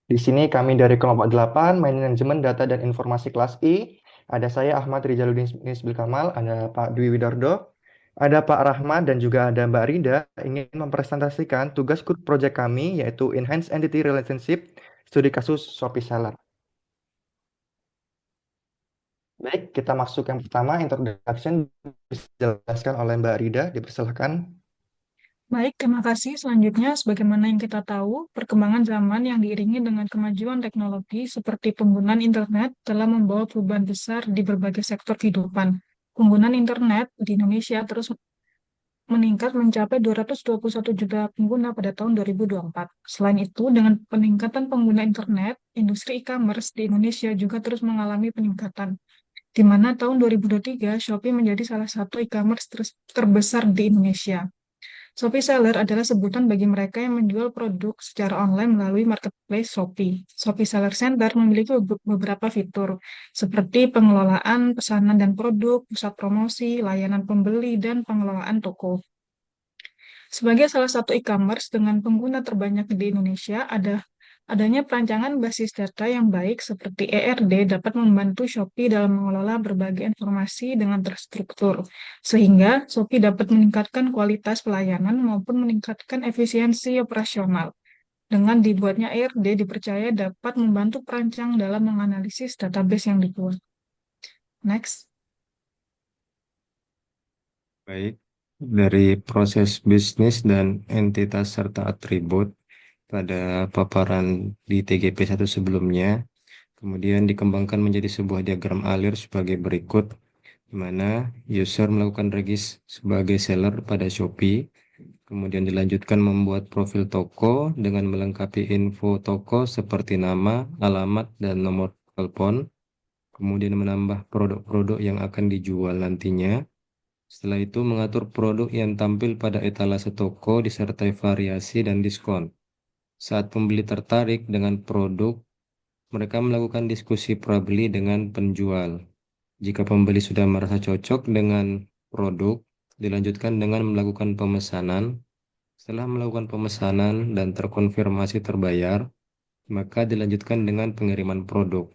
Di sini kami dari kelompok 8, Manajemen Data dan Informasi kelas I. Ada saya Ahmad Rijaluddin Nisbil Kamal, ada Pak Dwi Widardo, ada Pak Rahmat, dan juga ada Mbak Rida ingin mempresentasikan tugas grup project kami yaitu Enhance Entity Relationship Studi Kasus Shopee Seller. Baik, kita masuk yang pertama, introduction bisa dijelaskan oleh Mbak Rida, dipersilahkan. Baik, terima kasih. Selanjutnya, sebagaimana yang kita tahu, perkembangan zaman yang diiringi dengan kemajuan teknologi seperti penggunaan internet telah membawa perubahan besar di berbagai sektor kehidupan. Penggunaan internet di Indonesia terus meningkat mencapai 221 juta pengguna pada tahun 2024. Selain itu, dengan peningkatan pengguna internet, industri e-commerce di Indonesia juga terus mengalami peningkatan, di mana tahun 2023 Shopee menjadi salah satu e-commerce terbesar di Indonesia. Shopee Seller adalah sebutan bagi mereka yang menjual produk secara online melalui marketplace Shopee. Shopee Seller Center memiliki beberapa fitur, seperti pengelolaan pesanan dan produk, pusat promosi, layanan pembeli, dan pengelolaan toko. Sebagai salah satu e-commerce dengan pengguna terbanyak di Indonesia, adanya perancangan basis data yang baik seperti ERD dapat membantu Shopee dalam mengelola berbagai informasi dengan terstruktur, sehingga Shopee dapat meningkatkan kualitas pelayanan maupun meningkatkan efisiensi operasional. Dengan dibuatnya ERD dipercaya dapat membantu perancang dalam menganalisis database yang dibuat. Next. Baik, dari proses bisnis dan entitas serta atribut pada paparan di TGP 1 sebelumnya, kemudian dikembangkan menjadi sebuah diagram alir sebagai berikut, di mana user melakukan regis sebagai seller pada Shopee, kemudian dilanjutkan membuat profil toko dengan melengkapi info toko seperti nama, alamat, dan nomor telepon, kemudian menambah produk-produk yang akan dijual nantinya. Setelah itu mengatur produk yang tampil pada etalase toko disertai variasi dan diskon. Saat pembeli tertarik dengan produk, mereka melakukan diskusi prabeli dengan penjual. Jika pembeli sudah merasa cocok dengan produk, dilanjutkan dengan melakukan pemesanan. Setelah melakukan pemesanan dan terkonfirmasi terbayar, maka dilanjutkan dengan pengiriman produk.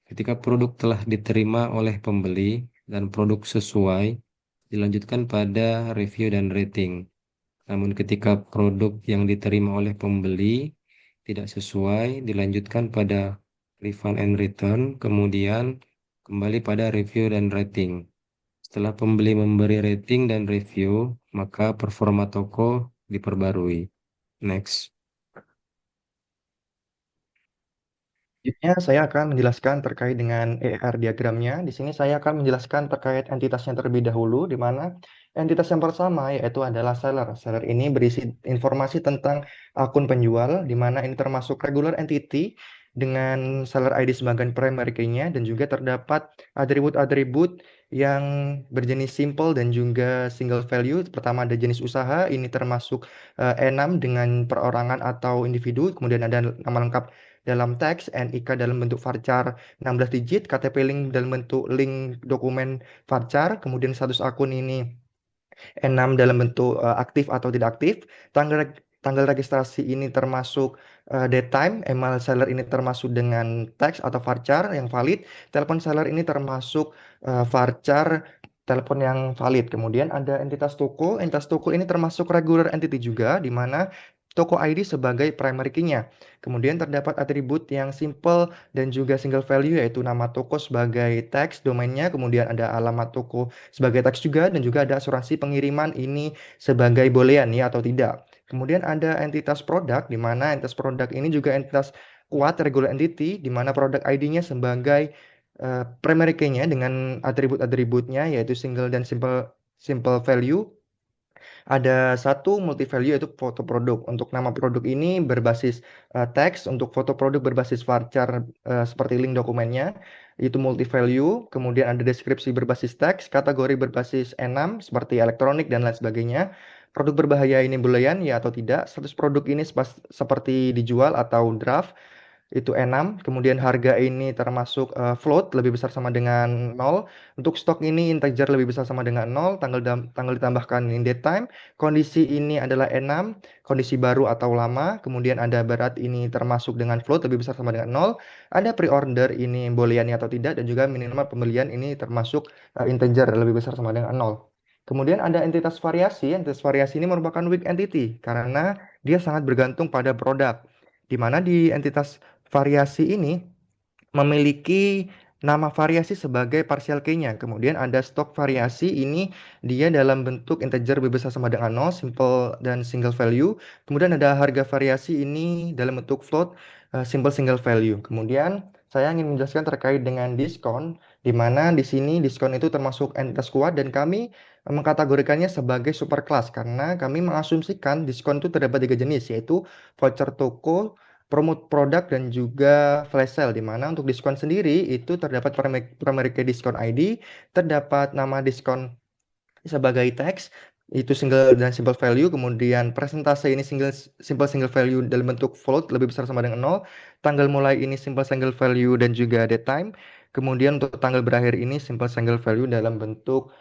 Ketika produk telah diterima oleh pembeli dan produk sesuai, dilanjutkan pada review dan rating. Namun ketika produk yang diterima oleh pembeli tidak sesuai, dilanjutkan pada refund and return, kemudian kembali pada review dan rating. Setelah pembeli memberi rating dan review, maka performa toko diperbarui. Next. Selanjutnya, saya akan menjelaskan terkait dengan ER diagramnya. Di sini saya akan menjelaskan terkait entitasnya terlebih dahulu, di mana entitas yang pertama yaitu adalah seller. Seller ini berisi informasi tentang akun penjual, di mana ini termasuk regular entity dengan seller ID sebagai primary key-nya, dan juga terdapat atribut-atribut yang berjenis simple dan juga single value. Pertama ada jenis usaha, ini termasuk E6 dengan perorangan atau individu, kemudian ada nama lengkap dalam teks, NIK dalam bentuk varchar 16 digit, KTP link dalam bentuk link dokumen varchar, kemudian status akun ini N6 dalam bentuk aktif atau tidak aktif, tanggal registrasi ini termasuk date time, email seller ini termasuk dengan teks atau varchar yang valid, telepon seller ini termasuk varchar telepon yang valid. Kemudian ada entitas toko ini termasuk regular entity juga, di mana toko ID sebagai primary key-nya. Kemudian terdapat atribut yang simple dan juga single value, yaitu nama toko sebagai teks domainnya, kemudian ada alamat toko sebagai teks juga, dan juga ada asuransi pengiriman ini sebagai boolean ya atau tidak. Kemudian ada entitas produk, di mana entitas produk ini juga entitas kuat regular entity, di mana produk ID-nya sebagai primary key-nya dengan atribut-atributnya yaitu single dan simple simple value. Ada satu multi value yaitu foto produk. Untuk nama produk ini berbasis teks, untuk foto produk berbasis varchar seperti link dokumennya itu multi value. Kemudian ada deskripsi berbasis teks, kategori berbasis enam seperti elektronik dan lain sebagainya. Produk berbahaya ini boolean ya atau tidak. Status produk ini seperti dijual atau draft. itu enam. Kemudian harga ini termasuk float lebih besar sama dengan nol. Untuk stok ini integer lebih besar sama dengan nol. Tanggal ditambahkan ini date time. Kondisi ini adalah enam, kondisi baru atau lama. Kemudian ada berat ini termasuk dengan float lebih besar sama dengan nol. Ada pre-order ini boolean atau tidak, dan juga minimal pembelian ini termasuk integer lebih besar sama dengan nol. Kemudian ada entitas variasi. Entitas variasi ini merupakan weak entity karena dia sangat bergantung pada produk. Di mana di entitas variasi ini memiliki nama variasi sebagai partial key-nya. Kemudian ada stok variasi ini, dia dalam bentuk integer lebih besar sama dengan nol, simple dan single value. Kemudian ada harga variasi ini dalam bentuk float, simple single value. Kemudian saya ingin menjelaskan terkait dengan diskon, di mana di sini diskon itu termasuk entitas kuat dan kami mengkategorikannya sebagai superclass karena kami mengasumsikan diskon itu terdapat tiga jenis, yaitu voucher toko, promote produk, dan juga flash sale, di mana untuk diskon sendiri itu terdapat primary key diskon ID, terdapat nama diskon sebagai teks itu single dan simple value, kemudian presentase ini simple single value dalam bentuk float lebih besar sama dengan nol, tanggal mulai ini simple single value dan juga date time, kemudian untuk tanggal berakhir ini simple single value dalam bentuk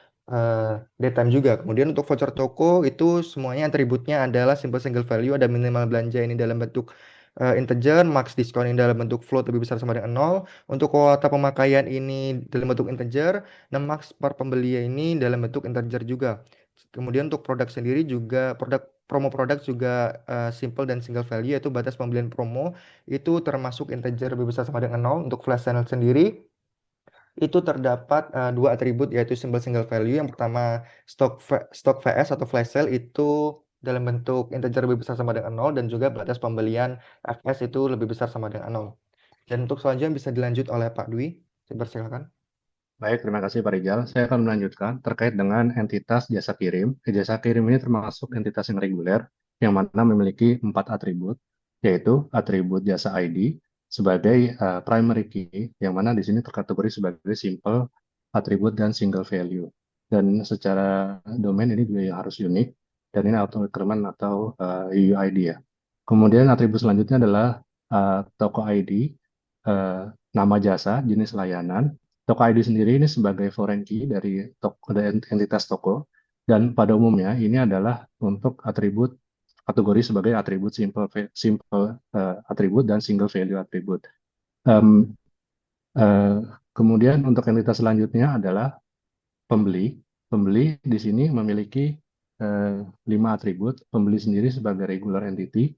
date time juga. Kemudian untuk voucher toko itu semuanya atributnya adalah simple single value, ada minimal belanja ini dalam bentuk integer, max diskon ini dalam bentuk float lebih besar sama dengan nol, untuk kuota pemakaian ini dalam bentuk integer, dan max per pembeli ini dalam bentuk integer juga. Kemudian untuk produk sendiri juga promo produk juga simple dan single value, yaitu batas pembelian promo itu termasuk integer lebih besar sama dengan nol. Untuk flash sale sendiri itu terdapat dua atribut, yaitu simple single value. Yang pertama stok VS atau flash sale itu dalam bentuk integer lebih besar sama dengan nol, dan juga batas pembelian FS itu lebih besar sama dengan nol. Dan untuk selanjutnya bisa dilanjut oleh Pak Dwi. Saya persilakan. Baik, terima kasih Pak Rijal. Saya akan melanjutkan terkait dengan entitas jasa kirim. Jasa kirim ini termasuk entitas yang reguler, yang mana memiliki 4 atribut, yaitu atribut jasa ID sebagai primary key, yang mana di sini terkategori sebagai simple, atribut, dan single value. Dan secara domain ini juga yang harus unik, dan ini auto requirement atau UUID ya. Kemudian atribut selanjutnya adalah toko ID, nama jasa, jenis layanan. Toko ID sendiri ini sebagai foreign key dari entitas toko, dan pada umumnya ini adalah untuk atribut kategori sebagai atribut simple atribut dan single value atribut. Um, Kemudian untuk entitas selanjutnya adalah pembeli. Pembeli di sini memiliki 5 atribut. Pembeli sendiri sebagai regular entity.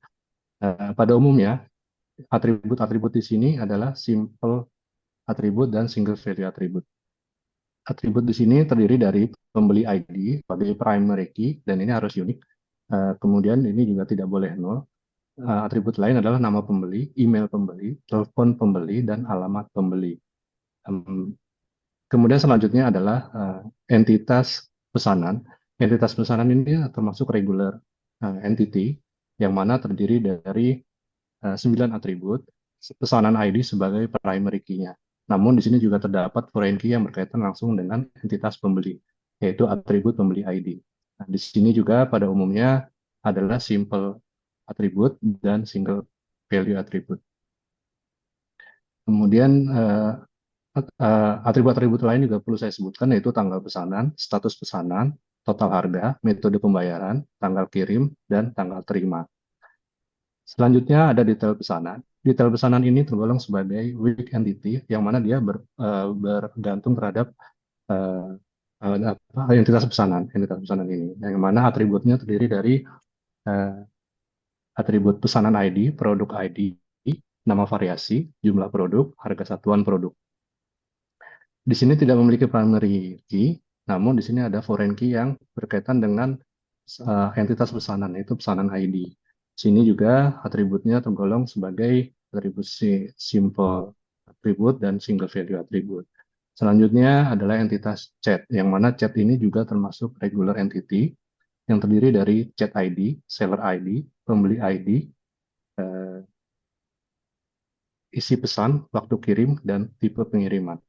Pada umumnya atribut-atribut di sini adalah simple atribut dan single value atribut. Atribut di sini terdiri dari pembeli ID sebagai primary key, dan ini harus unik. Kemudian ini juga tidak boleh nol. Atribut lain adalah nama pembeli, email pembeli, telepon pembeli, dan alamat pembeli. Kemudian selanjutnya adalah entitas pesanan. Entitas pesanan ini termasuk regular entity, yang mana terdiri dari 9 atribut, pesanan ID sebagai primary key-nya. Namun di sini juga terdapat foreign key yang berkaitan langsung dengan entitas pembeli, yaitu atribut pembeli ID. Nah, di sini juga pada umumnya adalah simple atribut dan single value atribut. Kemudian atribut-atribut lain juga perlu saya sebutkan, yaitu tanggal pesanan, status pesanan, total harga, metode pembayaran, tanggal kirim, dan tanggal terima. Selanjutnya ada detail pesanan. Detail pesanan ini tergolong sebagai weak entity, yang mana dia bergantung terhadap entitas pesanan ini, yang mana atributnya terdiri dari atribut pesanan ID, produk ID, nama variasi, jumlah produk, harga satuan produk. Di sini tidak memiliki primary key, namun di sini ada foreign key yang berkaitan dengan entitas pesanan, yaitu pesanan ID. Di sini juga atributnya tergolong sebagai atribut simple atribut dan single value atribut. Selanjutnya adalah entitas chat, yang mana chat ini juga termasuk regular entity, yang terdiri dari chat ID, seller ID, pembeli ID, isi pesan, waktu kirim, dan tipe pengiriman,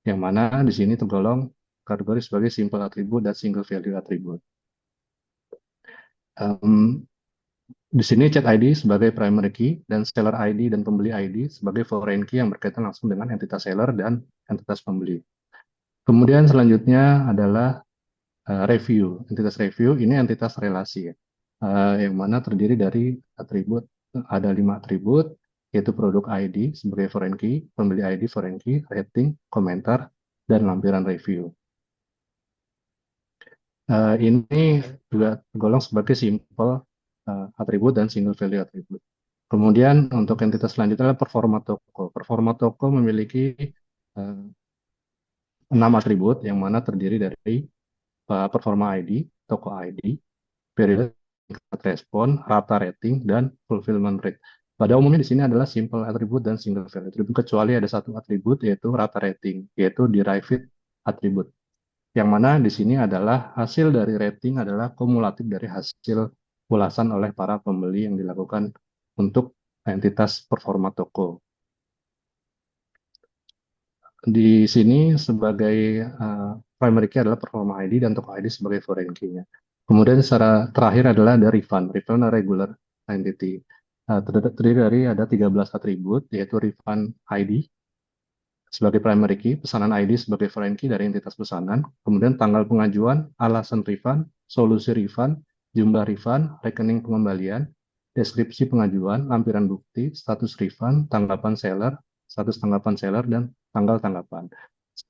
yang mana di sini tergolong kategori sebagai simple atribut dan single value atribut. Di sini chat ID sebagai primary key dan seller ID dan pembeli ID sebagai foreign key yang berkaitan langsung dengan entitas seller dan entitas pembeli. Kemudian selanjutnya adalah review. Entitas review ini entitas relasi, yang mana terdiri dari atribut, ada 5 atribut, yaitu produk ID sebagai foreign key, pembeli ID foreign key, rating, komentar, dan lampiran review. Ini juga tergolong sebagai simple atribut dan single value atribut. Kemudian untuk entitas selanjutnya adalah performa toko. Performa toko memiliki 6 atribut yang mana terdiri dari performa ID, toko ID, periode tingkat respon, rata rating, dan fulfillment rate. Pada umumnya di sini adalah simple atribut dan single value atribut, kecuali ada satu atribut yaitu rata rating, yaitu derived atribut. Yang mana di sini adalah hasil dari rating adalah kumulatif dari hasil ulasan oleh para pembeli yang dilakukan untuk entitas performa toko. Di sini sebagai primary key adalah performa ID dan toko ID sebagai foreign key-nya. Kemudian secara terakhir adalah ada refund. Refund adalah regular entity. Terdiri dari ada 13 atribut, yaitu refund ID sebagai primary key, pesanan ID sebagai foreign key dari entitas pesanan, kemudian tanggal pengajuan, alasan refund, solusi refund, jumlah refund, rekening pengembalian, deskripsi pengajuan, lampiran bukti, status refund, tanggapan seller, status tanggapan seller, dan tanggal tanggapan.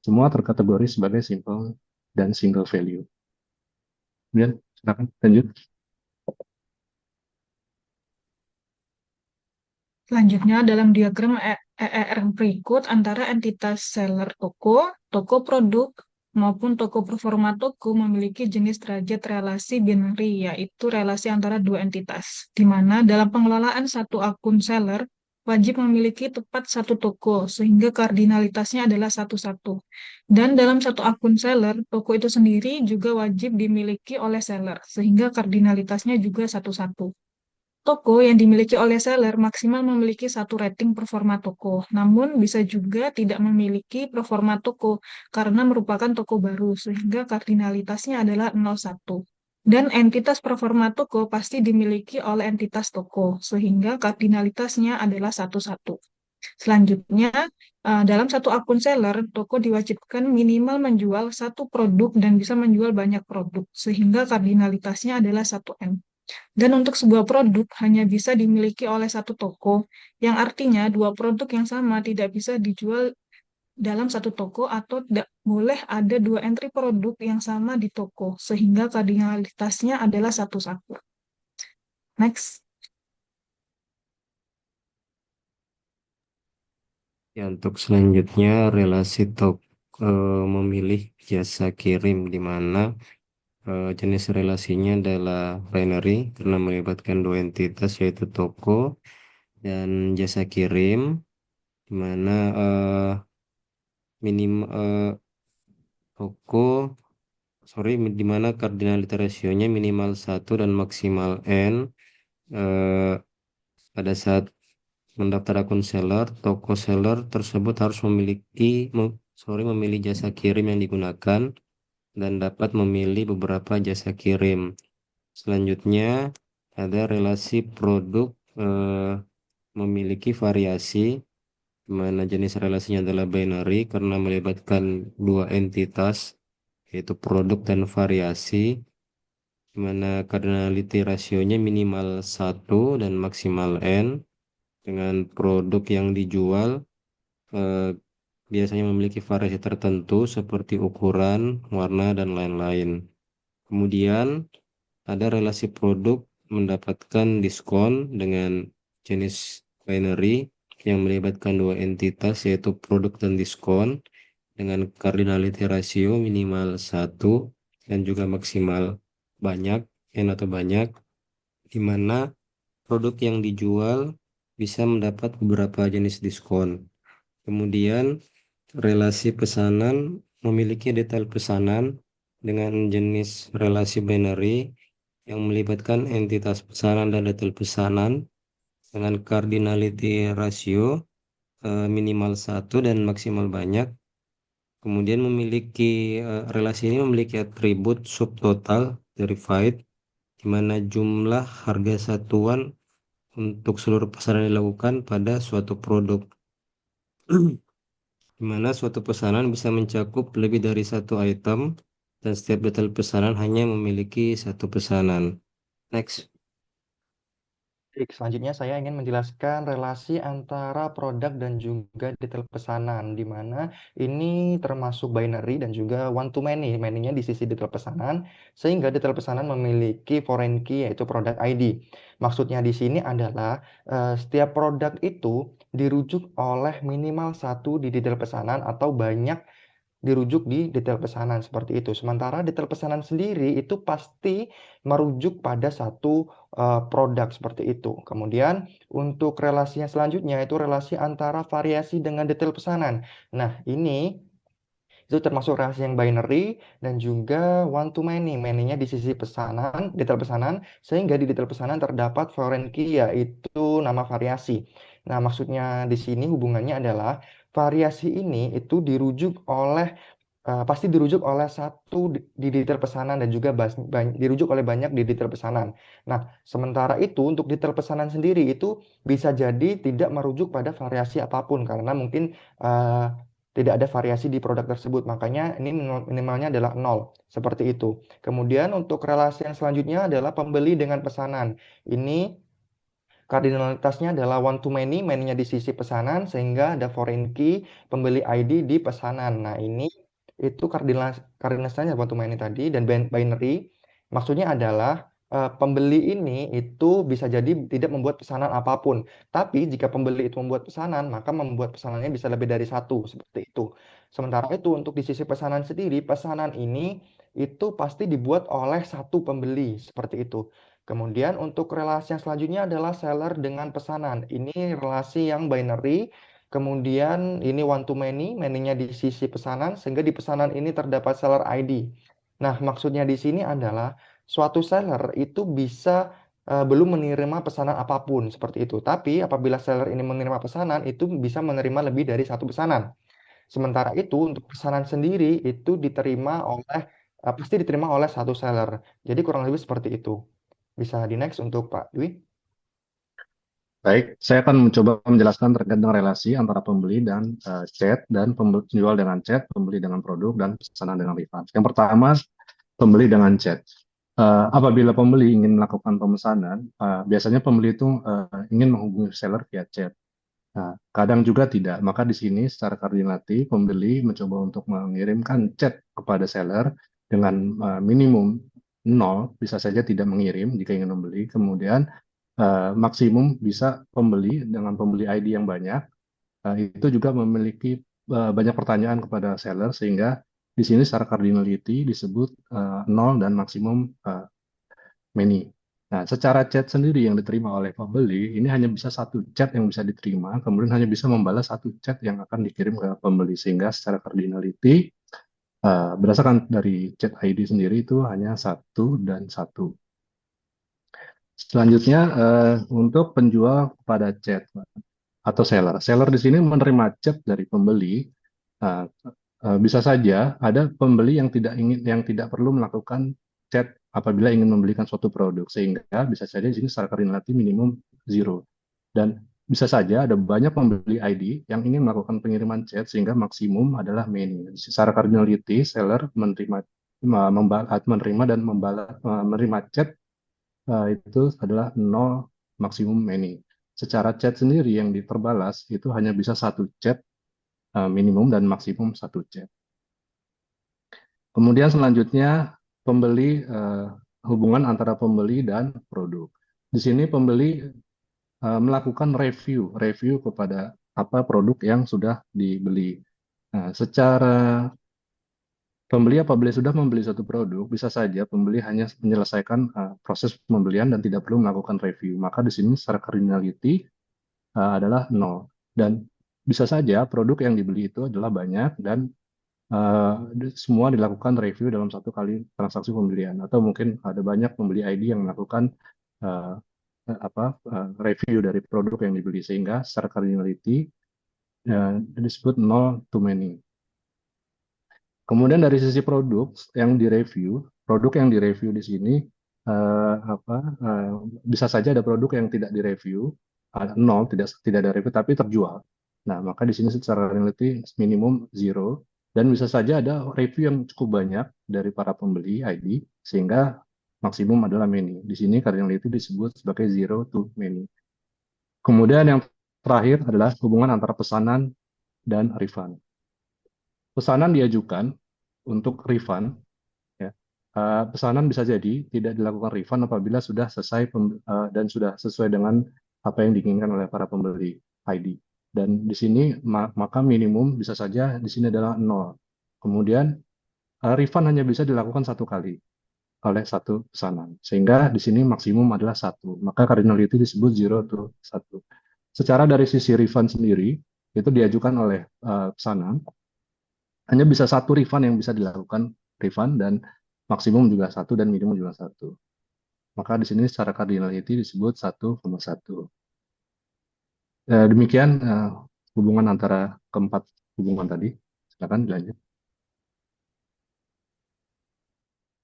Semua terkategori sebagai simple dan single value. Kemudian, silakan lanjut. Selanjutnya, dalam diagram EER berikut antara entitas seller toko, toko produk, maupun toko performa toko memiliki jenis derajat relasi binary, yaitu relasi antara dua entitas, di mana dalam pengelolaan satu akun seller, wajib memiliki tepat satu toko, sehingga kardinalitasnya adalah satu-satu. Dan dalam satu akun seller, toko itu sendiri juga wajib dimiliki oleh seller, sehingga kardinalitasnya juga satu-satu. Toko yang dimiliki oleh seller maksimal memiliki satu rating performa toko, namun bisa juga tidak memiliki performa toko karena merupakan toko baru, sehingga kardinalitasnya adalah 0,1. Dan entitas performa toko pasti dimiliki oleh entitas toko, sehingga kardinalitasnya adalah 1,1. Selanjutnya, dalam satu akun seller, toko diwajibkan minimal menjual satu produk dan bisa menjual banyak produk, sehingga kardinalitasnya adalah 1N. Dan untuk sebuah produk hanya bisa dimiliki oleh satu toko, yang artinya dua produk yang sama tidak bisa dijual dalam satu toko atau tidak boleh ada dua entry produk yang sama di toko, sehingga kardinalitasnya adalah satu-satu. Next. Ya, untuk selanjutnya relasi memilih jasa kirim di mana jenis relasinya adalah binary karena melibatkan dua entitas yaitu toko dan jasa kirim di mana minim toko di mana cardinality rasionya minimal 1 dan maksimal n. eh, Pada saat mendaftar akun seller, toko seller tersebut harus memilih jasa kirim yang digunakan dan dapat memilih beberapa jasa kirim. Selanjutnya ada relasi produk memiliki variasi, di mana jenis relasinya adalah binary karena melibatkan dua entitas, yaitu produk dan variasi, di mana cardinality rasionya minimal 1 dan maksimal n, dengan produk yang dijual eh, biasanya memiliki variasi tertentu seperti ukuran, warna, dan lain-lain. Kemudian ada relasi produk mendapatkan diskon dengan jenis binary yang melibatkan dua entitas yaitu produk dan diskon dengan cardinality ratio minimal 1 dan juga maksimal banyak, n atau banyak, di mana produk yang dijual bisa mendapat beberapa jenis diskon. Kemudian relasi pesanan memiliki detail pesanan dengan jenis relasi binary yang melibatkan entitas pesanan dan detail pesanan dengan cardinality ratio minimal 1 dan maksimal banyak. Kemudian relasi ini memiliki atribut subtotal verified, di di mana jumlah harga satuan untuk seluruh pesanan dilakukan pada suatu produk, di mana suatu pesanan bisa mencakup lebih dari satu item dan setiap detail pesanan hanya memiliki satu pesanan. Next. Baik, selanjutnya saya ingin menjelaskan relasi antara produk dan juga detail pesanan, di mana ini termasuk binary dan juga one to many, many-nya di sisi detail pesanan, sehingga detail pesanan memiliki foreign key yaitu product ID. Maksudnya di sini adalah setiap produk itu dirujuk oleh minimal satu di detail pesanan atau banyak dirujuk di detail pesanan seperti itu. Sementara detail pesanan sendiri itu pasti merujuk pada satu produk seperti itu. Kemudian untuk relasinya selanjutnya itu relasi antara variasi dengan detail pesanan. Nah, ini itu termasuk relasi yang binary dan juga one to many. Many-nya di sisi pesanan, detail pesanan, sehingga di detail pesanan terdapat foreign key yaitu nama variasi. Nah, maksudnya di sini hubungannya adalah variasi ini itu pasti dirujuk oleh satu di detail pesanan dan juga dirujuk oleh banyak di detail pesanan. Nah, sementara itu untuk detail pesanan sendiri itu bisa jadi tidak merujuk pada variasi apapun karena mungkin eh, tidak ada variasi di produk tersebut. Makanya ini minimalnya adalah nol. Seperti itu. Kemudian untuk relasi yang selanjutnya adalah pembeli dengan pesanan. Ini kardinalitasnya adalah one to many, many-nya di sisi pesanan, sehingga ada foreign key, pembeli ID di pesanan. Nah, ini itu kardinalitasnya one to many tadi, dan binary. Maksudnya adalah pembeli ini itu bisa jadi tidak membuat pesanan apapun. Tapi jika pembeli itu membuat pesanan, maka membuat pesanannya bisa lebih dari satu, seperti itu. Sementara itu untuk di sisi pesanan sendiri, pesanan ini itu pasti dibuat oleh satu pembeli, seperti itu. Kemudian untuk relasi yang selanjutnya adalah seller dengan pesanan. Ini relasi yang binary. Kemudian ini one to many, many-nya di sisi pesanan, sehingga di pesanan ini terdapat seller ID. Nah, maksudnya di sini adalah suatu seller itu bisa belum menerima pesanan apapun seperti itu. Tapi apabila seller ini menerima pesanan, itu bisa menerima lebih dari satu pesanan. Sementara itu untuk pesanan sendiri itu pasti diterima oleh satu seller. Jadi kurang lebih seperti itu. Bisa di next untuk Pak Dwi. Baik, saya akan mencoba menjelaskan terkait dengan relasi antara pembeli dan chat, dan penjual dengan chat, pembeli dengan produk, dan pesanan dengan refund. Yang pertama, pembeli dengan chat. Apabila pembeli ingin melakukan pemesanan, biasanya pembeli itu ingin menghubungi seller via chat. Nah, kadang juga tidak. Maka di sini secara koordinatif pembeli mencoba untuk mengirimkan chat kepada seller dengan minimum nol, bisa saja tidak mengirim jika ingin membeli. Kemudian maksimum bisa pembeli dengan pembeli ID yang banyak. Itu juga memiliki banyak pertanyaan kepada seller sehingga di sini secara cardinality disebut nol dan maksimum many. Nah, secara chat sendiri yang diterima oleh pembeli, ini hanya bisa satu chat yang bisa diterima, kemudian hanya bisa membalas satu chat yang akan dikirim ke pembeli, sehingga secara cardinality, berdasarkan dari chat ID sendiri itu hanya satu dan satu. Selanjutnya, untuk penjual kepada chat atau seller. Seller di sini menerima chat dari pembeli, uh, bisa saja ada pembeli yang tidak perlu melakukan chat apabila ingin membelikan suatu produk, sehingga bisa saja di sini secara koordinasi minimum zero. Dan bisa saja ada banyak pembeli ID yang ingin melakukan pengiriman chat sehingga maksimum adalah many. Secara cardinality, seller menerima dan menerima chat itu adalah nol, maksimum many. Secara chat sendiri yang terbalas itu hanya bisa satu chat minimum dan maksimum satu chat. Kemudian selanjutnya hubungan antara pembeli dan produk. Di sini pembeli melakukan review kepada apa produk yang sudah dibeli. Nah, secara pembeli apabila sudah membeli suatu produk, bisa saja pembeli hanya menyelesaikan proses pembelian dan tidak perlu melakukan review. Maka di sini secara cardinality adalah nol. Dan bisa saja produk yang dibeli itu adalah banyak dan semua dilakukan review dalam satu kali transaksi pembelian, atau mungkin ada banyak pembeli ID yang melakukan uh, review dari produk yang dibeli, sehingga secara cardinality disebut nol to many. Kemudian dari sisi produk yang direview di sini apa bisa saja ada produk yang tidak direview, nol, tidak ada review tapi terjual. Nah, maka di sini secara reality minimum zero, dan bisa saja ada review yang cukup banyak dari para pembeli ID sehingga maksimum adalah many. Di sini cardinality disebut sebagai zero to many. Kemudian yang terakhir adalah hubungan antara pesanan dan refund. Pesanan diajukan untuk refund, ya. Pesanan bisa jadi tidak dilakukan refund apabila sudah selesai dan sudah sesuai dengan apa yang diinginkan oleh para pembeli ID. Dan di sini maka minimum bisa saja di sini adalah nol. Kemudian refund hanya bisa dilakukan satu kali oleh satu pesanan. Sehingga di sini maksimum adalah satu. Maka cardinality disebut zero to satu. Secara dari sisi refund sendiri, itu diajukan oleh pesanan, hanya bisa satu refund yang bisa dilakukan refund, dan maksimum juga satu dan minimum juga satu. Maka di sini secara cardinality disebut 1,1. Demikian hubungan antara keempat hubungan tadi. Silakan dilanjut.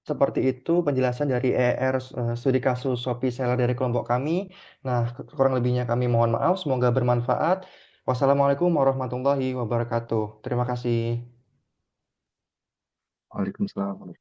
Seperti itu penjelasan dari ER studi kasus Shopee seller dari kelompok kami. Nah, kurang lebihnya kami mohon maaf, semoga bermanfaat. Wassalamualaikum warahmatullahi wabarakatuh. Terima kasih. Waalaikumsalam.